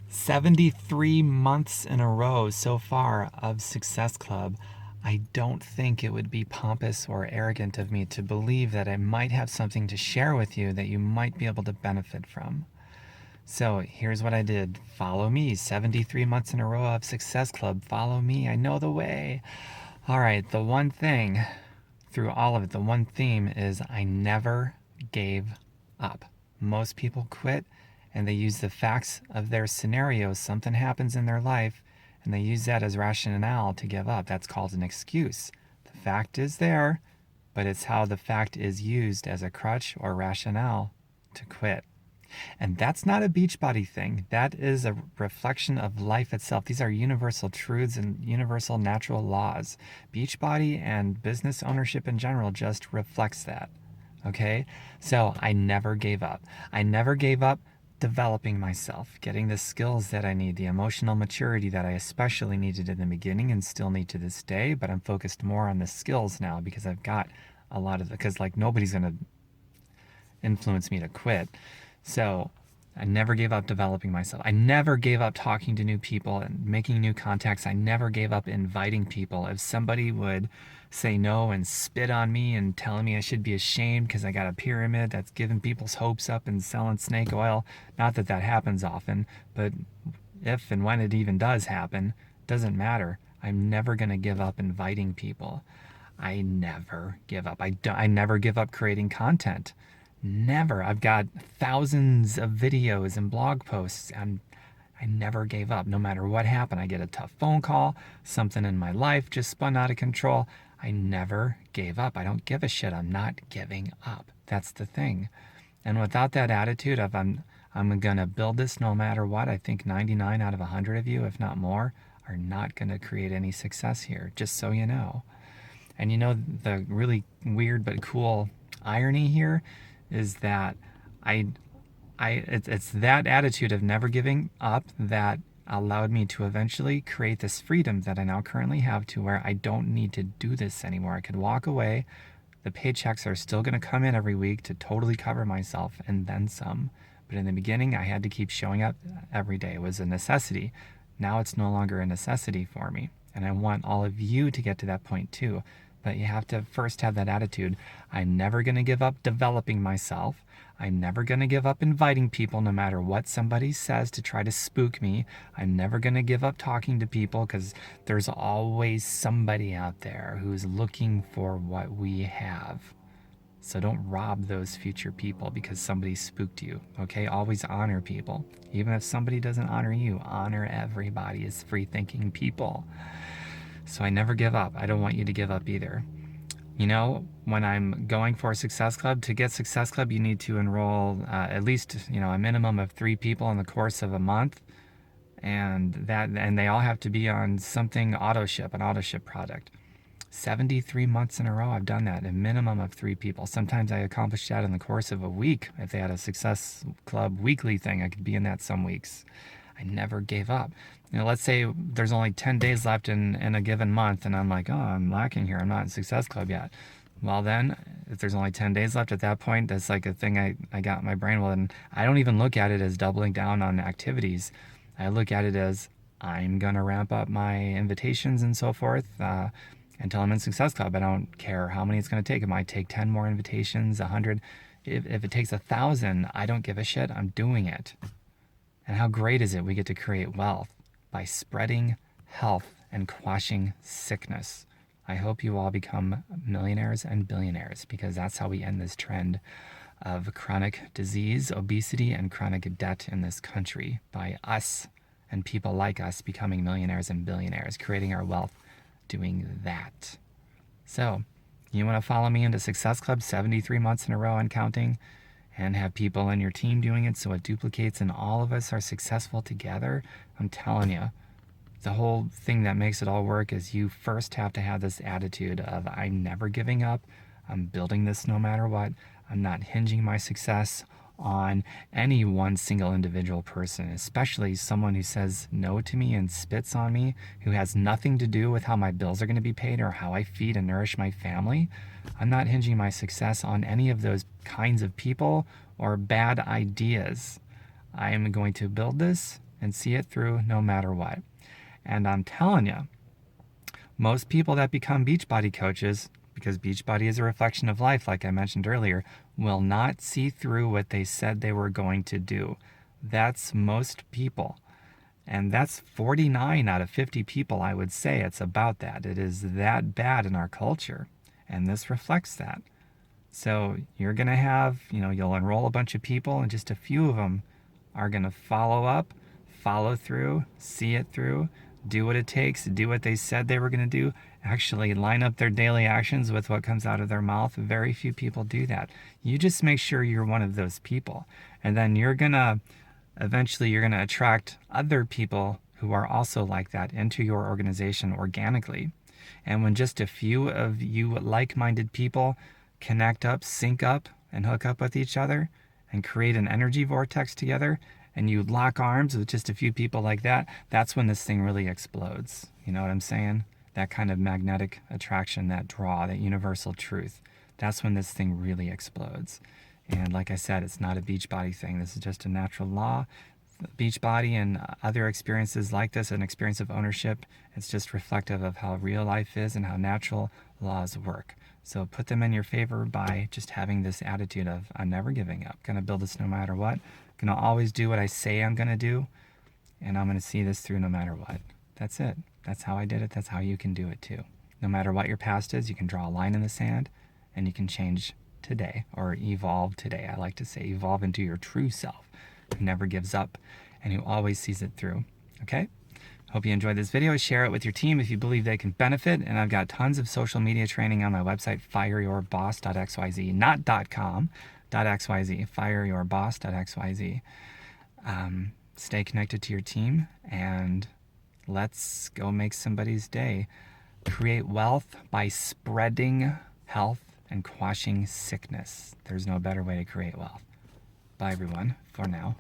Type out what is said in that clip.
73 months in a row so far of Success Club. I don't think it would be pompous or arrogant of me to believe that I might have something to share with you that you might be able to benefit from. So here's what I did. Follow me. 73 months in a row of Success Club. Follow me. I know the way. All right. The one thing through all of it, the one theme is I never gave up. Most people quit and they use the facts of their scenarios. Something happens in their life and they use that as rationale to give up. That's called an excuse. The fact is there, but it's how the fact is used as a crutch or rationale to quit. And that's not a Beachbody thing. That is a reflection of life itself. These are universal truths and universal natural laws. Beachbody and business ownership in general just reflects that. Okay? So I never gave up. I never gave up developing myself, getting the skills that I need, the emotional maturity that I especially needed in the beginning and still need to this day, but I'm focused more on the skills now because I've got a lot of because like nobody's going to influence me to quit. So I never gave up developing myself. I never gave up talking to new people and making new contacts. I never gave up inviting people. If somebody would say no and spit on me and telling me I should be ashamed because I got a pyramid that's giving people's hopes up and selling snake oil, not that that happens often, but if and when it even does happen, doesn't matter. I'm never going to give up inviting people. I never give up. I never give up creating content. Never. I've got thousands of videos and blog posts, and I never gave up. No matter what happened, I get a tough phone call, something in my life just spun out of control. I never gave up. I don't give a shit. I'm not giving up. That's the thing. And without that attitude of I'm going to build this no matter what, I think 99 out of 100 of you, if not more, are not going to create any success here, just so you know. And you know, the really weird but cool irony here is that it's that attitude of never giving up that allowed me to eventually create this freedom that I now currently have to where I don't need to do this anymore. I could walk away. The paychecks are still going to come in every week to totally cover myself and then some. But in the beginning, I had to keep showing up every day. It was a necessity. Now it's no longer a necessity for me. And I want all of you to get to that point too. But you have to first have that attitude. I'm never going to give up developing myself. I'm never going to give up inviting people no matter what somebody says to try to spook me. I'm never going to give up talking to people because there's always somebody out there who's looking for what we have. So don't rob those future people because somebody spooked you, okay? Always honor people. Even if somebody doesn't honor you, honor everybody as free-thinking people. So I never give up. I don't want you to give up either. You know, when I'm going for Success Club, to get Success Club, you need to enroll at least, a minimum of 3 people in the course of a month. And they all have to be on something an auto ship product. 73 months in a row, I've done that, a minimum of 3 people. Sometimes I accomplish that in the course of a week. If they had a Success Club weekly thing, I could be in that some weeks. I never gave up. Let's say there's only 10 days left in a given month, and I'm like, oh, I'm lacking here. I'm not in Success Club yet. Well, then, if there's only 10 days left at that point, that's like a thing I got in my brain. Well, then I don't even look at it as doubling down on activities. I look at it as I'm going to ramp up my invitations and so forth until I'm in Success Club. I don't care how many it's going to take. It might take 10 more invitations, 100. If it takes 1,000, I don't give a shit. I'm doing it. And how great is it we get to create wealth by spreading health and quashing sickness. I hope you all become millionaires and billionaires because that's how we end this trend of chronic disease, obesity, and chronic debt in this country by us and people like us becoming millionaires and billionaires, creating our wealth doing that. So, you want to follow me into Success Club 73 months in a row and counting? And have people in your team doing it so it duplicates and all of us are successful together? I'm telling you, the whole thing that makes it all work is you first have to have this attitude of I'm never giving up. I'm building this no matter what. I'm not hinging my success on any one single individual person, especially someone who says no to me and spits on me, who has nothing to do with how my bills are going to be paid or how I feed and nourish my family. I'm not hinging my success on any of those kinds of people or bad ideas. I am going to build this and see it through no matter what. And I'm telling you, most people that become Beachbody coaches, because Beachbody is a reflection of life, like I mentioned earlier, will not see through what they said they were going to do. That's most people. And that's 49 out of 50 people, I would say. It's about that. It is that bad in our culture. And this reflects that. So you're going to have, you'll enroll a bunch of people, and just a few of them are going to follow up, follow through, see it through, do what it takes, do what they said they were going to do, actually line up their daily actions with what comes out of their mouth. Very few people do that. You just make sure you're one of those people. And then eventually you're going to attract other people who are also like that into your organization organically. And when just a few of you like-minded people connect up, sync up, and hook up with each other and create an energy vortex together, and you lock arms with just a few people like that, that's when this thing really explodes. You know what I'm saying? That kind of magnetic attraction, that draw, that universal truth. That's when this thing really explodes. And like I said, it's not a Beachbody thing. This is just a natural law. Beachbody and other experiences like this, an experience of ownership, it's just reflective of how real life is and how natural laws work. So put them in your favor by just having this attitude of, I'm never giving up. Going to build this no matter what. Going to always do what I say I'm going to do. And I'm going to see this through no matter what. That's it. That's how I did it. That's how you can do it too. No matter what your past is, you can draw a line in the sand and you can change today, or evolve today. I like to say evolve into your true self, who never gives up and who always sees it through. Okay? Hope you enjoyed this video. Share it with your team if you believe they can benefit. And I've got tons of social media training on my website, fireyourboss.xyz, not .com, .xyz, fireyourboss.xyz. Stay connected to your team, and let's go make somebody's day. Create wealth by spreading health and quashing sickness. There's no better way to create wealth. Bye, everyone, for now.